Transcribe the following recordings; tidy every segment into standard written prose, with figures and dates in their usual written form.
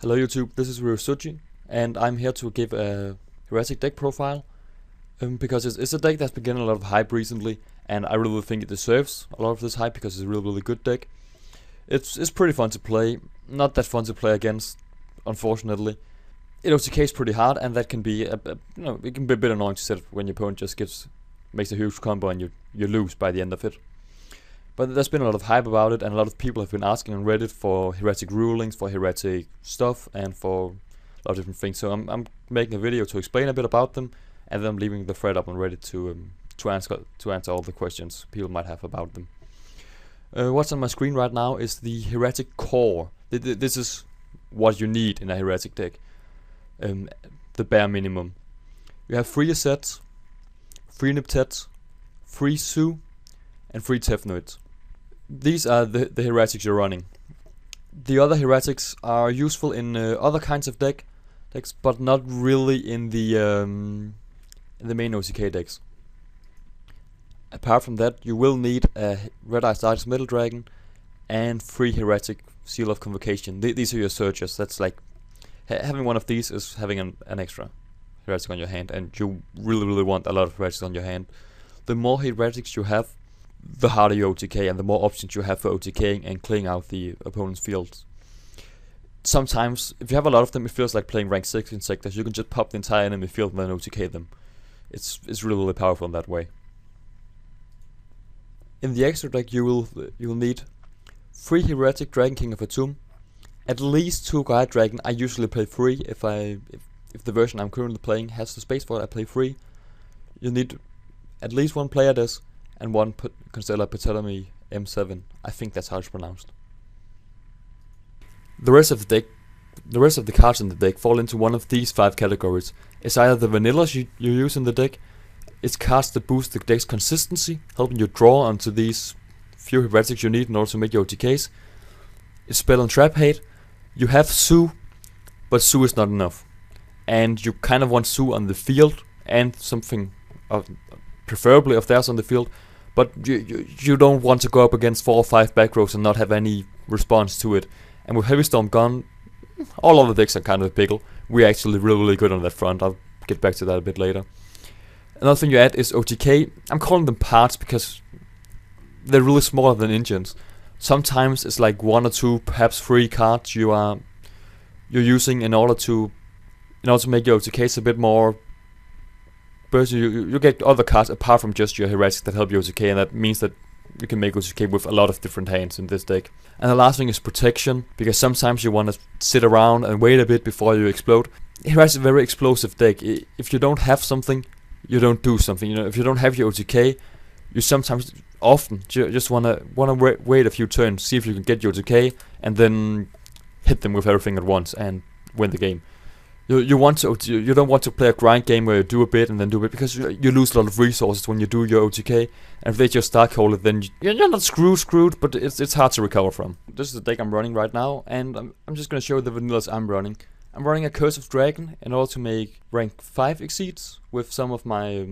Hello YouTube, this is Ryusuji, and I'm here to give a Hieratic Deck profile because it's a deck that's been getting a lot of hype recently, and I really think it deserves a lot of this hype because it's a really good deck. It's pretty fun to play, not that fun to play against, unfortunately. It OTKs pretty hard, and that can be it can be a bit annoying to set when your opponent just makes a huge combo and you lose by the end of it. But there's been a lot of hype about it, and a lot of people have been asking on Reddit for Hieratic rulings, for Hieratic stuff, and for a lot of different things. So I'm making a video to explain a bit about them, and then I'm leaving the thread up on Reddit to answer all the questions people might have about them. What's on my screen right now is the Hieratic core. This is what you need in a Hieratic deck. The bare minimum. You have 3 Assets, 3 Niptet, 3 Su, and 3 Tefnuit. These are the Hieratics you're running. The other Hieratics are useful in other kinds of decks, but not really in the main OTK decks. Apart from that, you will need a Red-Eyed Darkest Metal Dragon and 3 Hieratic Seal of Convocation. These are your searchers. That's like having one of these is having an extra Hieratic on your hand, and you really want a lot of Hieratics on your hand. The more Hieratics you have, the harder you OTK, and the more options you have for OTKing and clearing out the opponent's fields. Sometimes, if you have a lot of them, it feels like playing rank 6 Insectors. You can just pop the entire enemy field and then OTK them. It's really powerful in that way. In the extra deck, you will need 3 Hieratic Dragon King of Atum, at least 2 Guide Dragon. I usually play 3 if the version I'm currently playing has the space for it. I play 3. You need at least 1 Player Des and 1 Constellar Ptolemy M7. I think that's how it's pronounced. The rest of the cards in the deck fall into one of these 5 categories. It's either the vanillas you use in the deck, it's cards that boost the deck's consistency, helping you draw onto these few Hieratics you need in order to make your OTKs. It's Spell and Trap Hate. You have Su, but Su is not enough. And you kind of want Su on the field, and something preferably of theirs on the field, but you don't want to go up against 4 or 5 back rows and not have any response to it. And with Heavy Storm gone, all other decks are kind of a pickle. We're actually really good on that front. I'll get back to that a bit later. Another thing you add is OTK. I'm calling them parts because they're really smaller than engines. Sometimes it's like 1 or 2, perhaps 3 cards you're using in order to make your OTKs a bit more. But you get other cards apart from just your Hieratics that help you OTK, and that means that you can make OTK with a lot of different hands in this deck. And the last thing is protection, because sometimes you want to sit around and wait a bit before you explode. Hieratics is a very explosive deck. If you don't have something, you don't do something. If you don't have your OTK, you often just wanna wait a few turns, see if you can get your OTK, and then hit them with everything at once and win the game. You don't want to play a grind game where you do a bit and then do a bit, because you lose a lot of resources when you do your OTK, and if they just Darkhold it, then you're not screwed, but it's hard to recover from. This is the deck I'm running right now, and I'm just gonna show you the vanillas I'm running. I'm running a Curse of Dragon in order to make rank 5 exceeds with some of my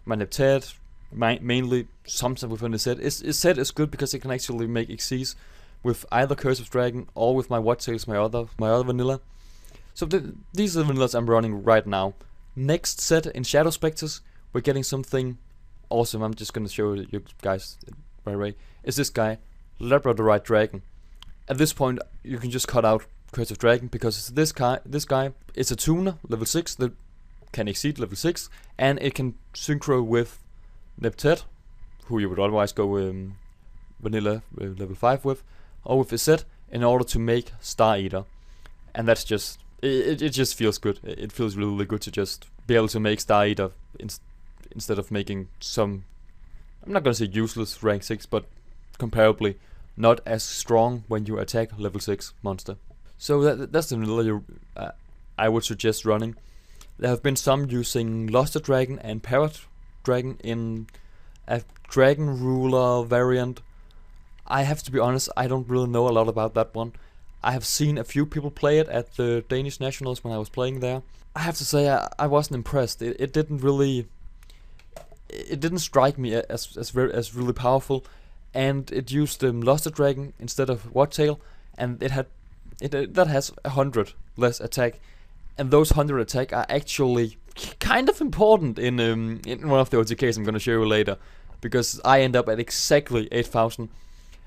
Niptet, mainly sometimes with an set. Set is good because it can actually make exceeds with either Curse of Dragon or with my Wattails, my other vanilla. So these are the vanillas I'm running right now. Next set in Shadow Spectres, we're getting something awesome. I'm just gonna show you guys right away. Is this guy, Labradorite Dragon. At this point, you can just cut out Curse of Dragon because this guy is a tuner, level 6, that can exceed level 6, and it can synchro with Niptet, who you would otherwise go vanilla level 5 with, or with Iset, in order to make Star Eater. And that's just it just feels good. It feels really good to just be able to make Star Eater instead of making some, I'm not gonna say useless rank 6, but comparably not as strong when you attack level 6 monster. So that's the vanilla I would suggest running. There have been some using Luster Dragon and Parrot Dragon in a Dragon Ruler variant. I have to be honest, I don't really know a lot about that one. I have seen a few people play it at the Danish Nationals when I was playing there. I have to say I wasn't impressed. It didn't strike me as really powerful, and it used Luster Dragon instead of Wattail, and it had that has 100 less attack, and those 100 attack are actually kind of important in one of the OTKs I'm gonna show you later, because I end up at exactly 8,000,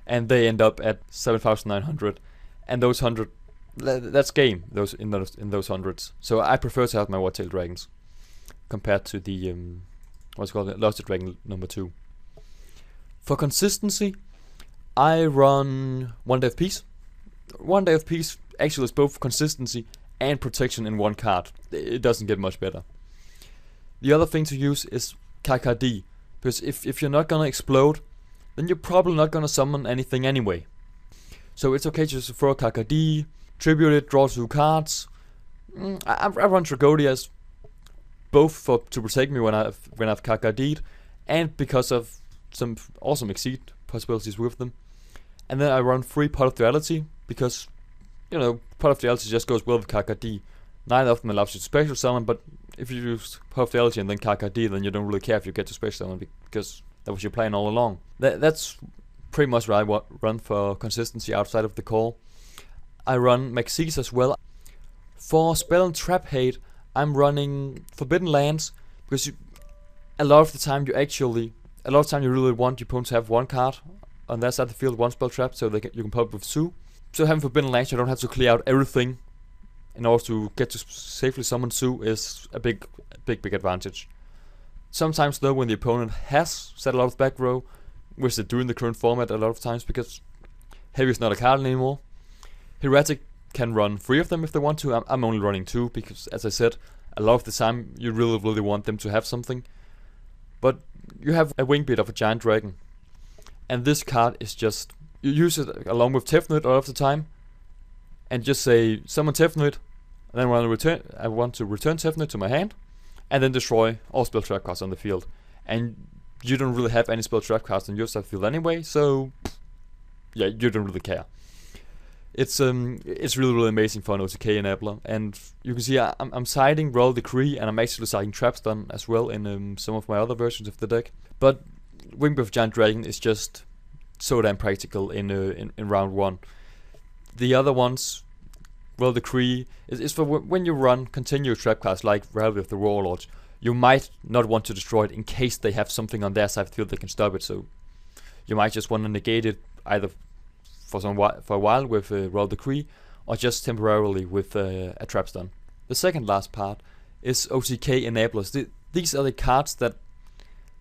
and they end up at 7,900, and those 100, that's game. In those hundreds. So I prefer to have my Wartail Dragons compared to the what's called the Lost Dragon number 2. For consistency, I run 1 day of peace. 1 day of peace actually is both consistency and protection in one card. It doesn't get much better. The other thing to use is koa'ki, because if you're not gonna explode, then you're probably not gonna summon anything anyway. So it's okay just to throw a koa'ki, tribute it, draw 2 cards. I run Tragodias both to protect me when I've koa'ki'd, and because of some awesome exceed possibilities with them. And then I run 3 Pot of Duality, because, you know, Pot of Duality just goes well with koa'ki. Neither of them allows you to special summon, but if you use Pot of Duality and then koa'ki, then you don't really care if you get to special summon, because that was your plan all along. That's pretty much what I run for consistency outside of the call. I run Maxis as well. For spell and trap hate, I'm running Forbidden Lands, because a lot of the time you really want your opponent to have 1 card on that side of the field, 1 spell trap, so you can pop it with 2. So having Forbidden Lands, you don't have to clear out everything in order to get to safely summon 2 is a big advantage. Sometimes though, when the opponent has set a lot of back row, which they do in the current format a lot of times, because Heavy is not a card anymore, Hieratic can run 3 of them if they want to. I'm only running 2, because as I said, a lot of the time you really want them to have something. But you have a Wingbeat of a Giant Dragon, and this card is just, you use it along with Tefnuit a lot of the time, and just say summon Tefnuit, and then I want to return Tefnuit to my hand, and then destroy all spell trap cards on the field. And you don't really have any spell trap cards on your side of the field anyway, so yeah, you don't really care. It's really amazing for an OTK enabler, and you can see I'm siding Royal Decree, and I'm actually siding Trapstun as well in some of my other versions of the deck. But Wingbeat of Giant Dragon is just so damn practical in round 1. The other ones, Royal Decree, is for when you run continuous trap cards like Rally of the Warlords. You might not want to destroy it in case they have something on their side of the field that can stop it, so you might just want to negate it either for a while with Royal Decree, or just temporarily with a Trapstun. The second last part is OTK enablers. These are the cards that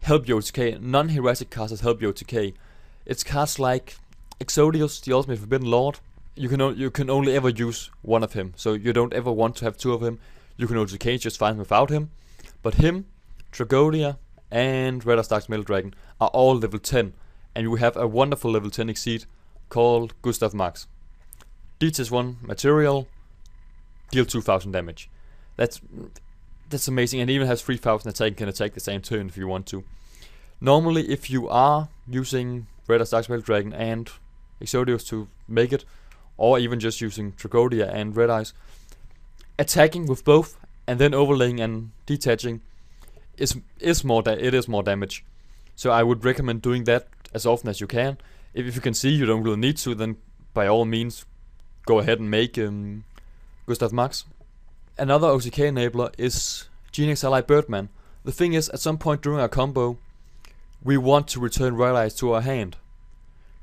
help your OTK, non-Hieratic cards that help your OTK. It's cards like Exodius, the Ultimate Forbidden Lord. You can only ever use 1 of him, so you don't ever want to have 2 of him. You can OTK just fine without him. But him, Tragodia, and Red Stark's Metal Dragon are all level 10, and we have a wonderful level 10 exceed called Gustav Max. Details 1 material, deal 2,000 damage. That's amazing, and even has 3,000 attack and can attack the same turn if you want to. Normally, if you are using Red Stark's Metal Dragon and Exodius to make it, or even just using Tragodia and Red Eyes, attacking with both and then overlaying and detaching is more damage. So I would recommend doing that as often as you can. If you can see you don't really need to, then by all means go ahead and make Gustav Max. Another OTK enabler is Genex Ally Birdman. The thing is, at some point during our combo, we want to return Red Eyes to our hand.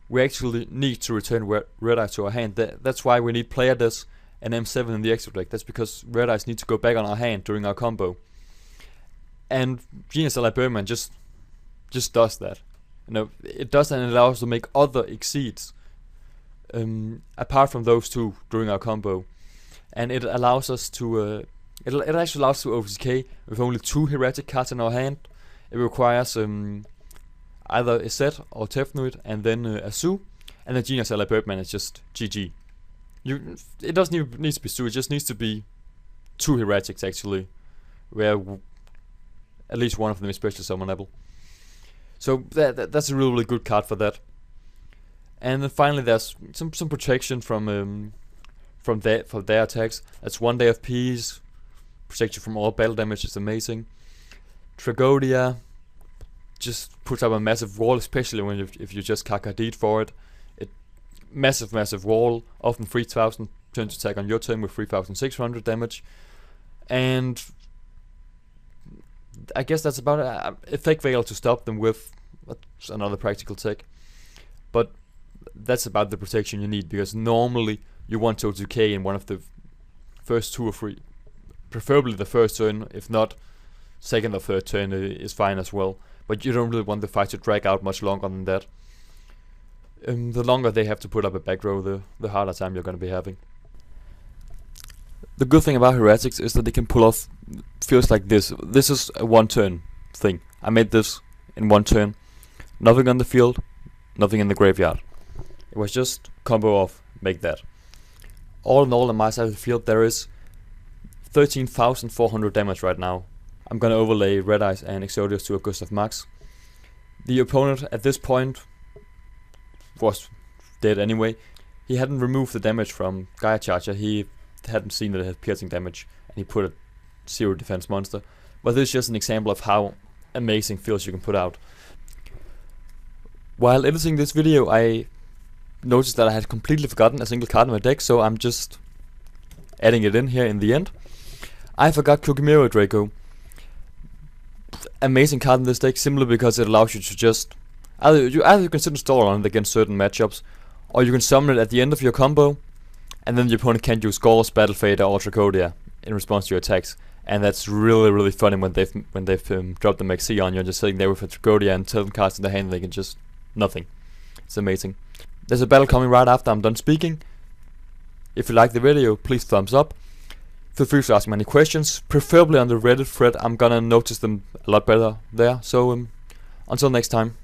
We actually need to return Red Eyes to our hand. That's why we need Player Des and M7 in the extra deck. That's because Red Eyes need to go back on our hand during our combo. And Genex Ally Birdman just does that. You know, it does, and it allows us to make other exceeds apart from those 2 during our combo. And it allows us to it actually allows us to OTK with only 2 Hieratic cards in our hand. It requires either a set or Tefnuit and then a Zoo, and then Genex Ally Birdman is just GG. It doesn't even need to be Zoo, it just needs to be 2 Hieratics actually, where at least one of them is special summonable. So that's a really good card for that. And then finally there's some protection from their attacks. That's 1 day of peace, protect you from all battle damage, is amazing. Tragodia just puts up a massive wall, especially if you just koa'ki'd for it. Massive wall, often 3,000 turn to attack on your turn with 3600 damage. And I guess that's about it. Effect Veil to stop them with. That's another practical tech. But that's about the protection you need, because normally you want to decay in one of the first 2 or 3, preferably the first turn. If not, second or third turn is fine as well. But you don't really want the fight to drag out much longer than that. The longer they have to put up a back row, the harder time you're going to be having. The good thing about Hieratics is that they can pull off feels like this. This is a 1 turn thing. I made this in 1 turn. Nothing on the field, nothing in the graveyard. It was just combo off, make that. All in all, on my side of the field, there is 13,400 damage right now. I'm gonna overlay Red Eyes and Exodius to a Gustav Max. The opponent at this point was dead anyway. He hadn't removed the damage from Gaia Charger. He hadn't seen that it had piercing damage, and he put a 0 defense monster. But this is just an example of how amazing fields you can put out. While editing this video, I noticed that I had completely forgotten a single card in my deck, so I'm just adding it in here in the end. I forgot Kokimiro Draco. Amazing card in this deck, simply because it allows you to just either you can sit and stall on it against certain matchups, or you can summon it at the end of your combo, and then the opponent can't use Gauls, Battle Fader, or Tracodia in response to your attacks. And that's really funny when they've dropped the Maxi on you and just sitting there with a Tracodia and 7 cards in the hand, and they can just nothing. It's amazing. There's a battle coming right after I'm done speaking. If you like the video, please thumbs up. Feel free to ask me any questions, preferably on the Reddit thread. I'm gonna notice them a lot better there. So until next time.